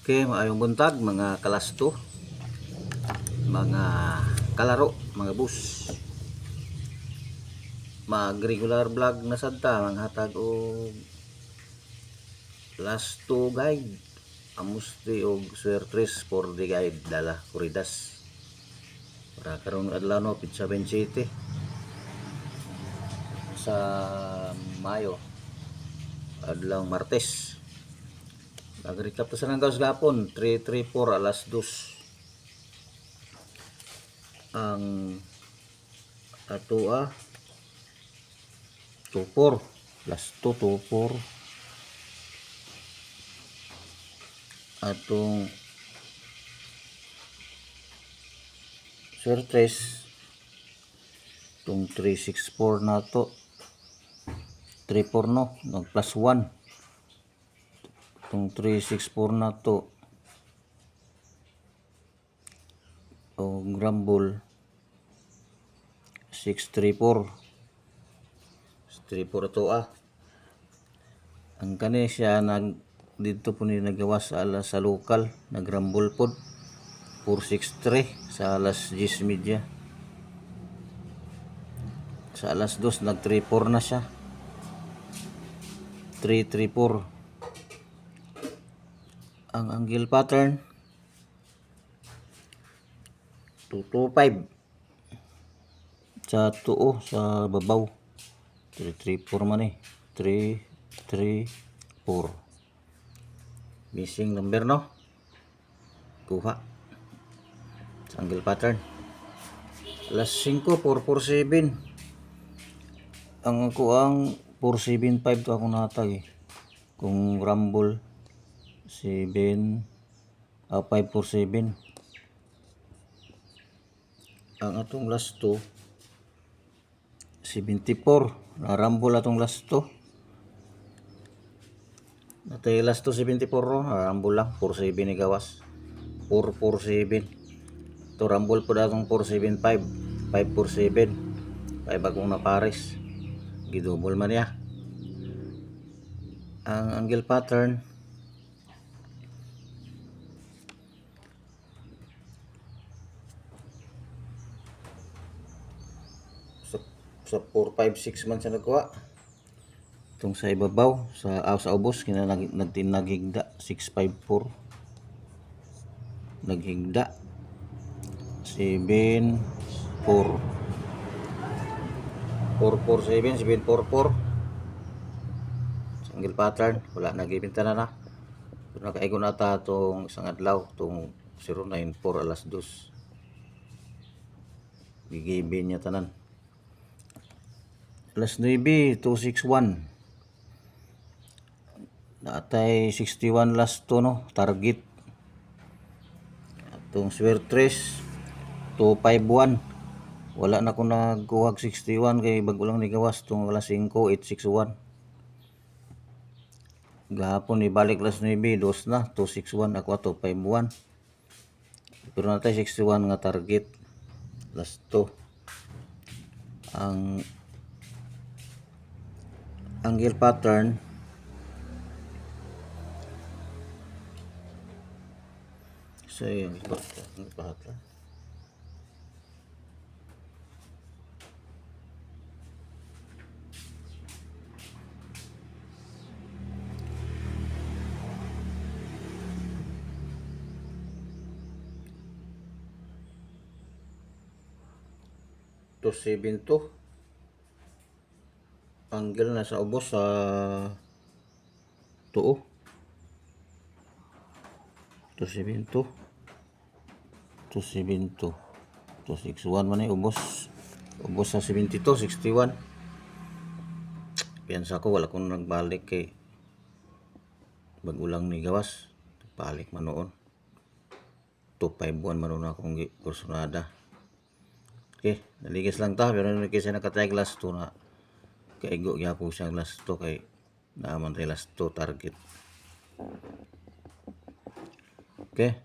Okay, maayong buntag mga kalasto, mga kalaro, mga bus. Mag-regular vlog na sadta mga hatag og last 2 guide. Amusti og swertres for the guide dala Kuridas. Para karon adlaw no Pizza Ben City sa Mayo adlaw Martes. Nag-recap to sa nang gawas gapon 334 alas 2 ang atua 24 last 2 24 atong swertres itong 364 na to 34 no nag plus 1 itong 364 na to o Rumble 634 34 to ang kani siya nag dito po ni nagawas sa lokal nagrambol pod 463 sa alas 10:30 sa alas 2 nag 34 na siya 334 ang angle pattern 225 sa tuo sa babaw 334 man 334 missing number no kuha sa angle pattern alas 5 447 ang kuang 475 to ako natag kung Rumble 7 547 ang atong last 2 74 na Rumble atong last 2 natay last 2 74 ro Rumble lang 47 ni gawas 447 to Rumble po atong 475 547 kay bagong na pares gidouble man niya ang angle pattern sa 456 man sa nagkuha itong sa ibabaw sa ubos kina nagtinagigda 654 naghigda 74 447 744 sa angle pattern wala nagibinta na pero nakaigo na ta itong isang adlaw itong 094 alas 2 gigibin niya tanan alas 9 261 natay 61 last 2 no target atong swertres 251 wala na ko nagkuhag 61 kay bago lang ni gawas tong alas 5 861 gahapon ibalik alas 9 dos na 261 ako 251 pero natay 61 nga target last 2 ang angle pattern so yung pattern to 72 angle na sa ubos sa tuo 272 272 261 man ubos sa 72 61 piyansa ko wala kong nagbalik kay bagulang ni gawas balik man noon 251 man noon akong kursunada okay naligis lang ta pero kasi nakatay last 2 na kaigo gyapon siyang last 2 kay naaman rin last 2 target okay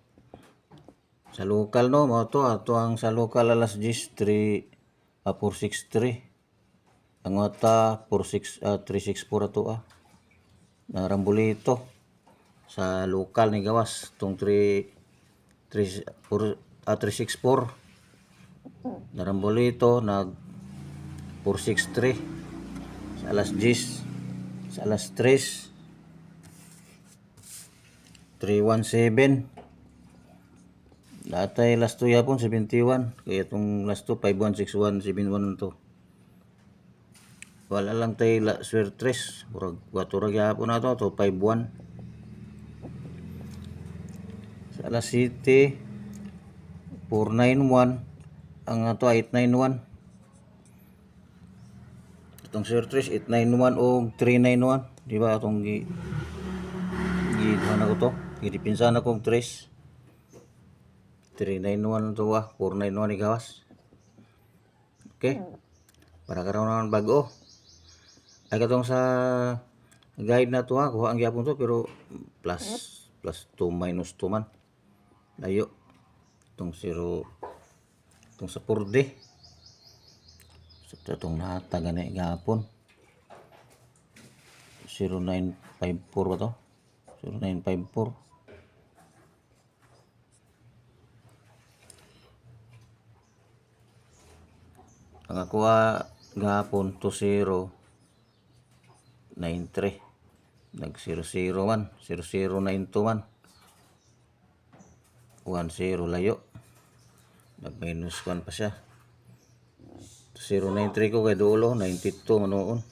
sa local no mo to ato ang sa local alas 10 463 ang ata 364 ato na Rambolito sa local ni gawas tong 364 narambol ito nag 463 sa alas 10 sa alas 3 317 datay last 2 yapon 71 kaya itong last 2 5161 71 to wala lang tay swertres murag 4 ra gyapon na to 51 sa alas 7 491 ang ato 891 itong swertres 891 o 391 di ba atong gidhan ako to gidipinsan akong 3 391 to 491 igawas. Okay, para karon naman bago ay katong sa guide na to kuha ang gyapon to pero plus 2 minus 2 man layo itong 0 itong sa 4D sa itong nata gani gapon 0954 ba to 0954 ang akuha gapon 2093 nag 00 man 0092 man 10 layo nag minus 1 pa siya 093 ko kay dulo 92 manoon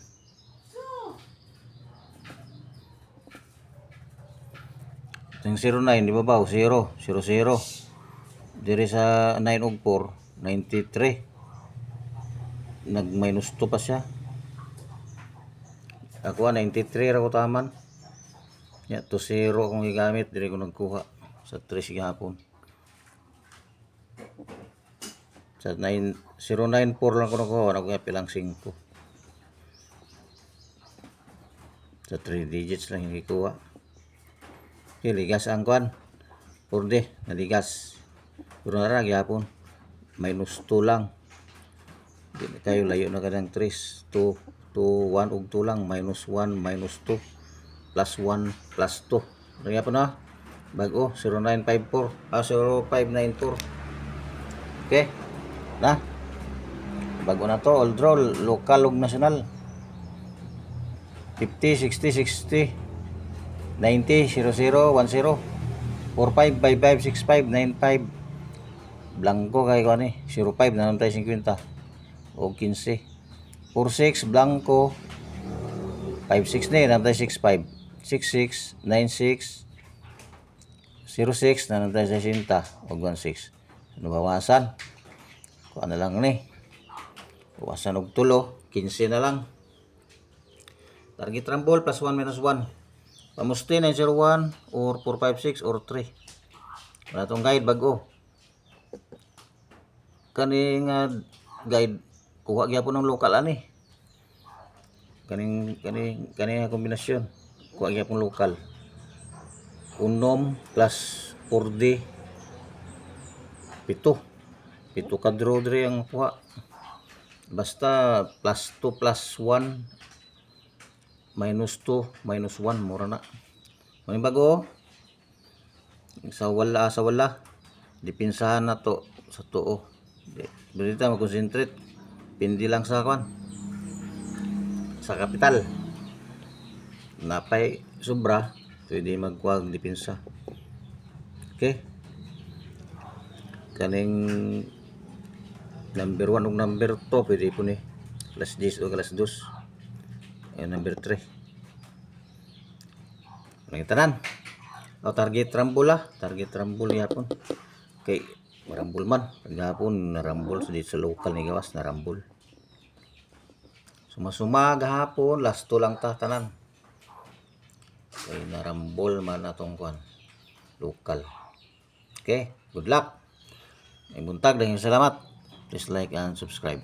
yung 09 di ba ba 0 00 diri sa 9 ug 4 93 nag minus 2 pa siya ako 93 ra ko taman ya to 0 akong gigamit diri ko nagkuha sa 3 gihapon sa 094 lang ko nakuha ako pilang 5 sa 3 digits lang yung gikuha okay ligas ang kwan 4D naligas pero nara gihapon minus 2 lang di kayo layo na kadang 3 2 1 ug 2 lang minus 1 minus 2 plus 1 plus 2 kaya po na bago 0954 0594 okay na bago na to all draw local ug national 50 60 60 90 00 10 45 55 65 95 blanco kay ko ani 05 na naman tayo 50 o 15 46 blanco 56 na naman tayo 65 66 96 06 na naman tayo 60 o 16 nabawasan kuha na lang ni bawasan og tulo 15 na lang target rumble plus 1 minus 1 pamusti 901 or 456 or 3 wala tong guide bago kaning guide kuha gyapon ng local ani kaning kombinasyon kuha gyapon local unom plus 4D 7 ka draw diri ang kuha basta plus 2 plus 1 minus 2 minus 1 mura na maning bago sa wala dipinsahan na to sa tuo dili ta mag-concentrate pindi lang sa kwan sa kapital napay sobra pwede magkuha dipinsa okay kaning number 1 ug number 2 pwede po ni alas 10 o alas 2 number 3 may tanan o target rumble yapon kay marambol man gahapon narambol sa local ni gawas narambol suma gahapon last 2 lang ta tanan kay narambol man atong kwan local okay good luck may buntag dahil salamat please like and subscribe